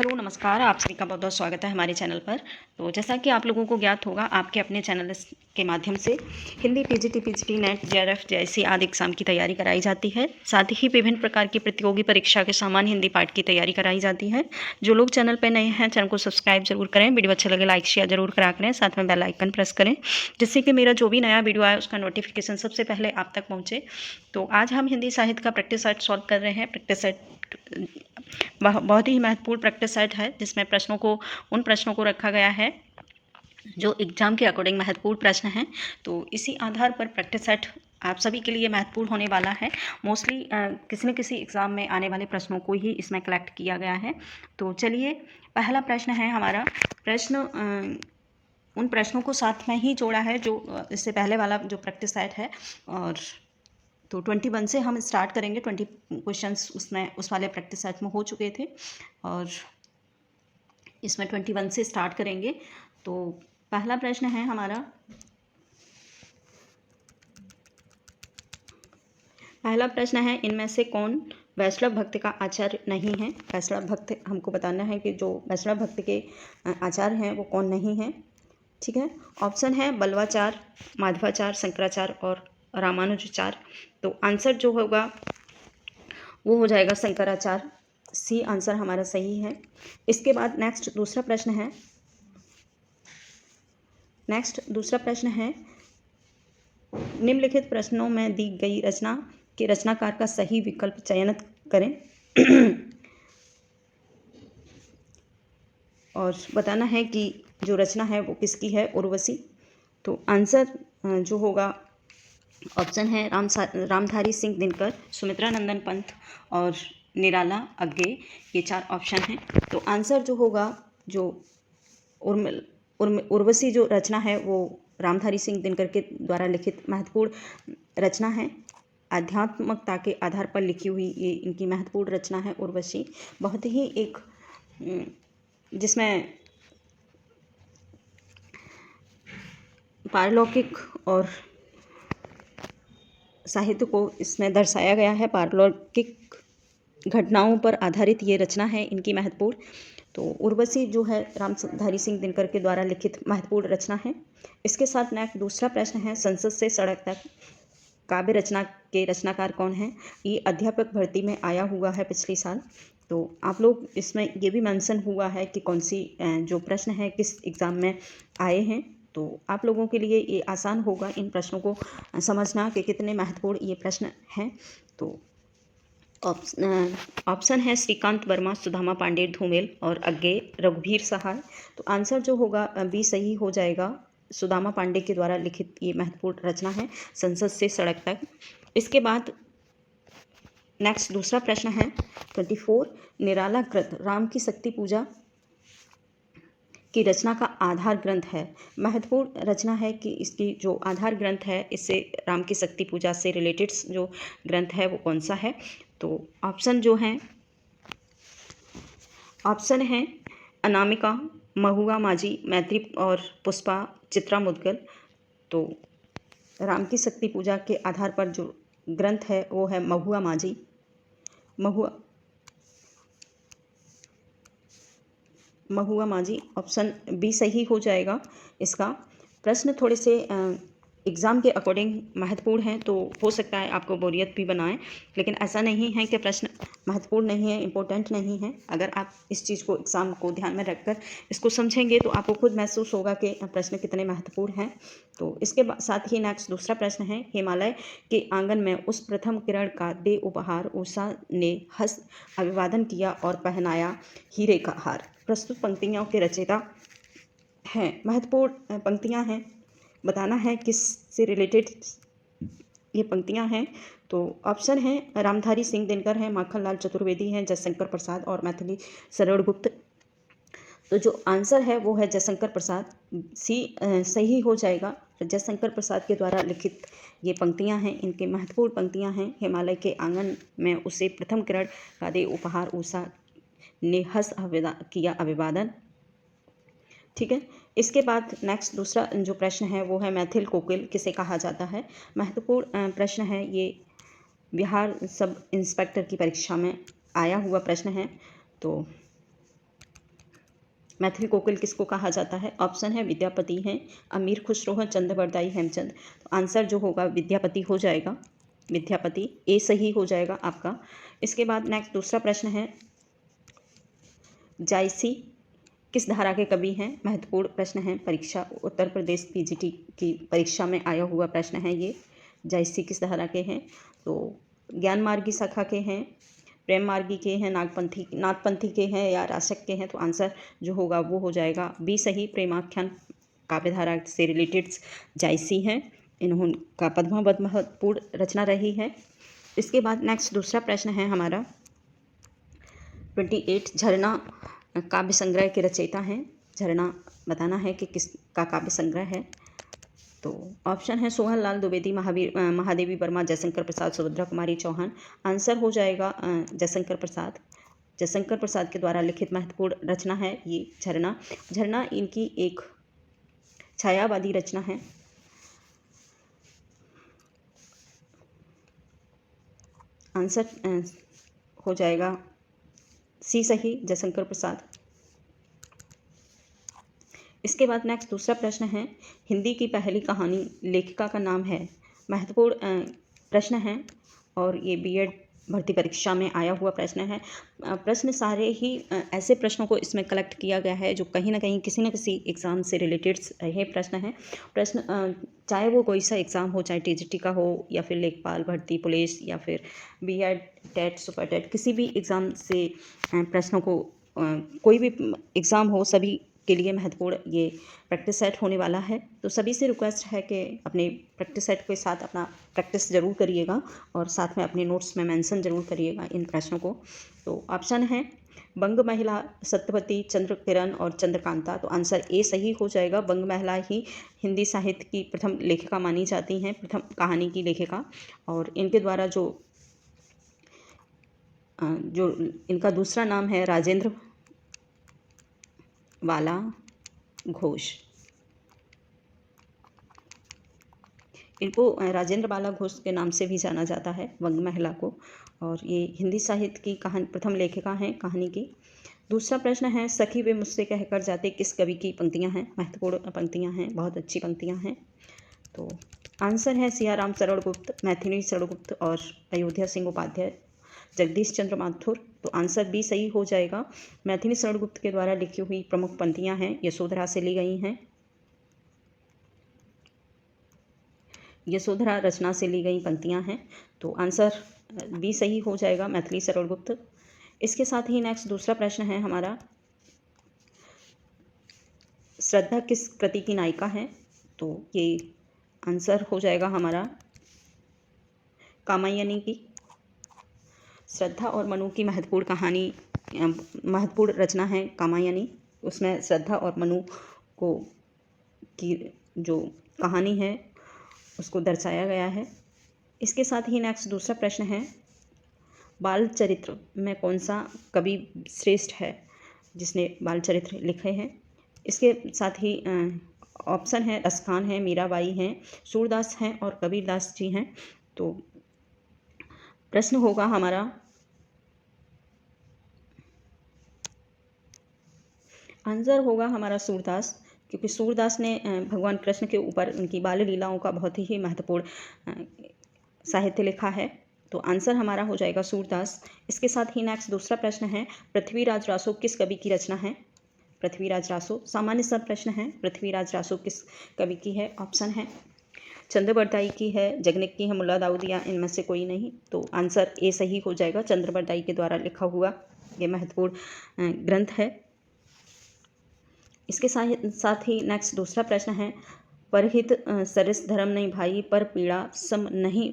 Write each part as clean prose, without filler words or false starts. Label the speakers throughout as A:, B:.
A: Hello नमस्कार, आप सभी का बहुत बहुत स्वागत है हमारे चैनल पर। तो जैसा कि आप लोगों को ज्ञात होगा, आपके अपने चैनल के माध्यम से Hindi TGT PGT net JRF जैसी आदि एग्जाम की तैयारी कराई जाती है। साथ ही विभिन्न प्रकार की प्रतियोगी परीक्षा के सामान्य हिंदी पाठ की तैयारी कराई जाती है। जो लोग चैनल पर नए हैं, चैनल को सब्सक्राइब जरूर करें, वीडियो अच्छा लगे लाइक शेयर जरूर करा करें, साथ में बेल आइकन प्रेस करें, जिससे कि मेरा जो भी नया वीडियो आए उसका नोटिफिकेशन सबसे पहले आप तक पहुँचे। तो आज हम हिंदी साहित्य का प्रैक्टिस सेट सॉल्व कर रहे हैं। प्रैक्टिस सेट बहुत ही महत्वपूर्ण प्रैक्टिस सेट है, जिसमें उन प्रश्नों को रखा गया है जो एग्जाम के अकॉर्डिंग महत्वपूर्ण प्रश्न हैं। तो इसी आधार पर प्रैक्टिस सेट आप सभी के लिए महत्वपूर्ण होने वाला है। मोस्टली किसी न किसी एग्ज़ाम में आने वाले प्रश्नों को ही इसमें कलेक्ट किया गया है। तो चलिए, पहला प्रश्न है हमारा। प्रश्न उन प्रश्नों को साथ में ही जोड़ा है जो इससे पहले वाला जो प्रैक्टिस सेट है। और तो 21 से हम स्टार्ट करेंगे। 20 क्वेश्चंस उसमें उस वाले प्रैक्टिस सेट में हो चुके थे और इसमें 21 से स्टार्ट करेंगे। तो पहला प्रश्न है हमारा, पहला प्रश्न है, इनमें से कौन वैष्णव भक्त का आचार्य नहीं है। वैष्णव भक्त हमको बताना है कि जो वैष्णव भक्त के आचार्य हैं वो कौन नहीं है। ठीक है, ऑप्शन है बल्वाचार्य, माधवाचार्य, शंकराचार्य और रामानुजाचार्य। तो आंसर जो होगा वो हो जाएगा शंकराचार्य। सी आंसर हमारा सही है। इसके बाद नेक्स्ट दूसरा प्रश्न है, निम्नलिखित प्रश्नों में दी गई रचना के रचनाकार का सही विकल्प चयनित करें और बताना है कि जो रचना है वो किसकी है, उर्वशी। तो आंसर जो होगा ऑप्शन है रामधारी सिंह दिनकर, सुमित्रा नंदन पंत और निराला अग्गे। ये 4 ऑप्शन हैं। तो आंसर जो होगा, जो उर्वशी जो रचना है वो रामधारी सिंह दिनकर के द्वारा लिखित महत्वपूर्ण रचना है। आध्यात्मिकता के आधार पर लिखी हुई ये इनकी महत्वपूर्ण रचना है उर्वशी। बहुत ही एक जिसमें पारलौकिक और साहित्य को इसमें दर्शाया गया है। पारलौकिक घटनाओं पर आधारित ये रचना है इनकी महत्वपूर्ण। तो उर्वशी जो है रामधारी सिंह दिनकर के द्वारा लिखित महत्वपूर्ण रचना है। इसके साथ नेक्स्ट दूसरा प्रश्न है, संसद से सड़क तक काव्य रचना के रचनाकार कौन है। ये अध्यापक भर्ती में आया हुआ है पिछले साल। तो आप लोग इसमें ये भी मेंशन हुआ है कि कौन सी जो प्रश्न है किस एग्ज़ाम में आए हैं। तो आप लोगों के लिए ये आसान होगा इन प्रश्नों को समझना कि कितने महत्वपूर्ण ये प्रश्न हैं। तो ऑप्शन है श्रीकांत वर्मा, सुदामा पांडे, धूमेल और अग्गे रघुवीर सहाय। तो आंसर जो होगा बी सही हो जाएगा। सुदामा पांडे के द्वारा लिखित ये महत्वपूर्ण रचना है संसद से सड़क तक। इसके बाद नेक्स्ट दूसरा प्रश्न है 24, निराला कृत राम की शक्ति पूजा की रचना का आधार ग्रंथ है। महत्वपूर्ण रचना है कि इसकी जो आधार ग्रंथ है, इससे राम की शक्ति पूजा से रिलेटेड जो ग्रंथ है वो कौन सा है। तो ऑप्शन है अनामिका, महुआ माझी, मैत्री और पुष्पा, चित्रा मुद्गल। तो राम की शक्ति पूजा के आधार पर जो ग्रंथ है वो है महुआ माझी। ऑप्शन बी सही हो जाएगा इसका। प्रश्न थोड़े से एग्ज़ाम के अकॉर्डिंग महत्वपूर्ण हैं, तो हो सकता है आपको बोरियत भी बनाएं, लेकिन ऐसा नहीं है कि प्रश्न महत्वपूर्ण नहीं है, इम्पोर्टेंट नहीं है। अगर आप इस चीज़ को एग्ज़ाम को ध्यान में रखकर इसको समझेंगे तो आपको खुद महसूस होगा कि प्रश्न कितने महत्वपूर्ण हैं। तो इसके साथ ही नेक्स्ट दूसरा प्रश्न है, हिमालय के आंगन में उस प्रथम किरण का दे उपहार, उषा ने हंस अभिवादन किया और पहनाया हीरे का हार। प्रस्तुत पंक्तियों के रचयिता हैं, महत्वपूर्ण पंक्तियां हैं, बताना है किस से रिलेटेड ये पंक्तियां हैं। तो ऑप्शन है रामधारी सिंह दिनकर हैं, माखनलाल चतुर्वेदी हैं, जयशंकर प्रसाद और मैथिली शरण गुप्त। तो जो आंसर है वो है जयशंकर प्रसाद। सी सही हो जाएगा। जयशंकर प्रसाद के द्वारा लिखित ये पंक्तियां हैं, इनके महत्वपूर्ण पंक्तियां हैं। हिमालय के आंगन में उसे प्रथम किरण का दे उपहार, उषा ने हंस किया अभिवादन। ठीक है, इसके बाद नेक्स्ट दूसरा जो प्रश्न है वो है मैथिल कोकिल किसे कहा जाता है। महत्वपूर्ण प्रश्न है ये, बिहार सब इंस्पेक्टर की परीक्षा में आया हुआ प्रश्न है। तो मैथिली कोकिल किसको कहा जाता है? ऑप्शन है विद्यापति हैं, अमीर खुसरो हैं, चंद्रबरदाई, हेमचंद। तो आंसर जो होगा विद्यापति हो जाएगा, विद्यापति ए सही हो जाएगा आपका। इसके बाद नेक्स्ट दूसरा प्रश्न है, जायसी किस धारा के कवि हैं? महत्वपूर्ण प्रश्न है, परीक्षा उत्तर प्रदेश पीजीटी की परीक्षा में आया हुआ प्रश्न है ये। जायसी किस धारा के हैं? तो ज्ञान मार्गी शाखा के हैं, प्रेम मार्गी के हैं, नागपंथी के हैं या राशक के हैं? तो आंसर जो होगा वो हो जाएगा बी सही, प्रेमाख्यान काव्यधारा से रिलेटेड जायसी हैं। इन्होंने पद्मावत महत्वपूर्ण रचना रही है। इसके बाद नेक्स्ट दूसरा प्रश्न है हमारा 28, झरना काव्य संग्रह के रचयिता हैं। झरना बताना है कि किसका काव्य संग्रह है। तो ऑप्शन है सोहन लाल द्विवेदी, महादेवी वर्मा, जयशंकर प्रसाद, सुभद्रा कुमारी चौहान। आंसर हो जाएगा जयशंकर प्रसाद। जयशंकर प्रसाद के द्वारा लिखित महत्वपूर्ण रचना है ये झरना। झरना इनकी एक छायावादी रचना है। आंसर हो जाएगा सी सही, जयशंकर प्रसाद। इसके बाद नेक्स्ट दूसरा प्रश्न है, हिंदी की पहली कहानी लेखिका का नाम है? महत्वपूर्ण प्रश्न है और ये बीएड भर्ती परीक्षा में आया हुआ प्रश्न है। प्रश्न सारे ही ऐसे प्रश्नों को इसमें कलेक्ट किया गया है जो कहीं ना कहीं किसी न किसी एग्ज़ाम से रिलेटेड रहे प्रश्न हैं। प्रश्न चाहे वो कोई सा एग्ज़ाम हो, चाहे टीजीटी का हो या फिर लेखपाल भर्ती, पुलिस या फिर बीएड, टेट, सुपर टेट, किसी भी एग्ज़ाम से प्रश्नों को कोई भी एग्ज़ाम हो, सभी के लिए महत्वपूर्ण ये प्रैक्टिस सेट होने वाला है। तो सभी से रिक्वेस्ट है कि अपने प्रैक्टिस सेट के साथ अपना प्रैक्टिस ज़रूर करिएगा और साथ में अपने नोट्स में मेंशन ज़रूर करिएगा इन प्रश्नों को। तो ऑप्शन है बंग महिला, सत्यवती, चंद्र किरण और चंद्रकांता। तो आंसर ए सही हो जाएगा। बंग महिला ही हिंदी साहित्य की प्रथम लेखिका मानी जाती हैं, प्रथम कहानी की लेखिका। और इनके द्वारा जो इनका दूसरा नाम है राजेंद्र वाला घोष। इनको राजेंद्र बाला घोष के नाम से भी जाना जाता है, वंग महिला को। और ये हिंदी साहित्य की कहानी प्रथम लेखिका हैं कहानी की। दूसरा प्रश्न है, सखी वे मुझसे कहकर जाते किस कवि की पंक्तियां हैं? महत्वपूर्ण पंक्तियां हैं, बहुत अच्छी पंक्तियां हैं। तो आंसर है सियाराम शरण गुप्त, मैथिली शरण गुप्त और अयोध्या सिंह उपाध्याय, जगदीश चंद्र माथुर। तो आंसर बी सही हो जाएगा। मैथिली शरण गुप्त के द्वारा लिखी हुई प्रमुख पंक्तियां हैं, यशोधरा से ली गई हैं, यशोधरा रचना से ली गई पंक्तियां हैं। तो आंसर बी सही हो जाएगा, मैथिली शरण गुप्त। इसके साथ ही नेक्स्ट दूसरा प्रश्न है हमारा, श्रद्धा किस कृति की नायिका है? तो ये आंसर हो जाएगा हमारा कामायनी की। श्रद्धा और मनु की महत्वपूर्ण कहानी, महत्वपूर्ण रचना है कामायनी। उसमें श्रद्धा और मनु को की जो कहानी है उसको दर्शाया गया है। इसके साथ ही नेक्स्ट दूसरा प्रश्न है, बाल चरित्र में कौन सा कवि श्रेष्ठ है जिसने बाल चरित्र लिखे हैं? इसके साथ ही ऑप्शन है रसखान है, मीराबाई हैं, सूरदास हैं और कबीरदास जी हैं। तो प्रश्न होगा हमारा, आंसर होगा हमारा सूरदास, क्योंकि सूरदास ने भगवान कृष्ण के ऊपर उनकी बाल लीलाओं का बहुत ही महत्वपूर्ण साहित्य लिखा है। तो आंसर हमारा हो जाएगा सूरदास। इसके साथ ही नेक्स्ट दूसरा प्रश्न है, पृथ्वीराज रासो किस कवि की रचना है? पृथ्वीराज रासो सामान्य सा प्रश्न है, पृथ्वीराज रासो किस कवि की है? ऑप्शन है चंद्रबरदाई की है, जगनिक की है, मुल्ला दाऊद या इनमें से कोई नहीं। तो आंसर ए सही हो जाएगा, चंद्रबरदाई के द्वारा लिखा हुआ ये महत्वपूर्ण ग्रंथ है। इसके साथ ही नेक्स्ट दूसरा प्रश्न है, परहित सरिस धर्म नहीं भाई, पर पीड़ा सम नहीं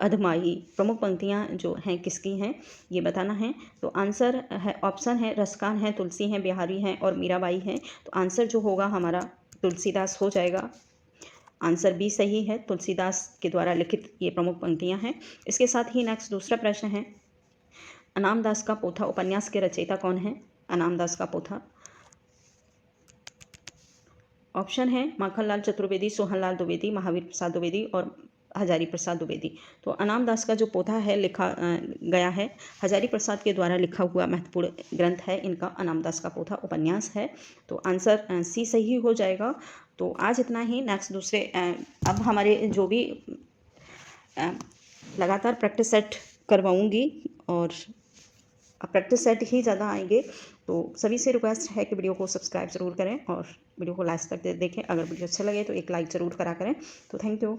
A: अधमाई। प्रमुख पंक्तियां जो हैं किसकी हैं ये बताना है। तो आंसर है, ऑप्शन है रसखान है, तुलसी हैं, बिहारी हैं और मीराबाई हैं। तो आंसर जो होगा हमारा तुलसीदास हो जाएगा। आंसर बी सही है, तुलसीदास के द्वारा लिखित ये प्रमुख पंक्तियां हैं। इसके साथ ही नेक्स्ट दूसरा प्रश्न है, अनामदास का पोथा उपन्यास के रचयिता कौन है? अनामदास का पोथा, ऑप्शन है माखनलाल चतुर्वेदी, सोहनलाल द्विवेदी, महावीर प्रसाद द्विवेदी और हजारी प्रसाद द्विवेदी। तो अनाम दास का जो पौधा है लिखा गया है, हजारी प्रसाद के द्वारा लिखा हुआ महत्वपूर्ण ग्रंथ है इनका अनाम दास का पौधा उपन्यास है। तो आंसर सी सही हो जाएगा। तो आज इतना ही। नेक्स्ट दूसरे अब हमारे जो भी लगातार प्रैक्टिस सेट करवाऊँगी और अब प्रैक्टिस सेट ही ज़्यादा आएंगे। तो सभी से रिक्वेस्ट है कि वीडियो को सब्सक्राइब ज़रूर करें और वीडियो को लास्ट तक देखें। अगर वीडियो अच्छा लगे तो एक लाइक ज़रूर करा करें। तो थैंक यू।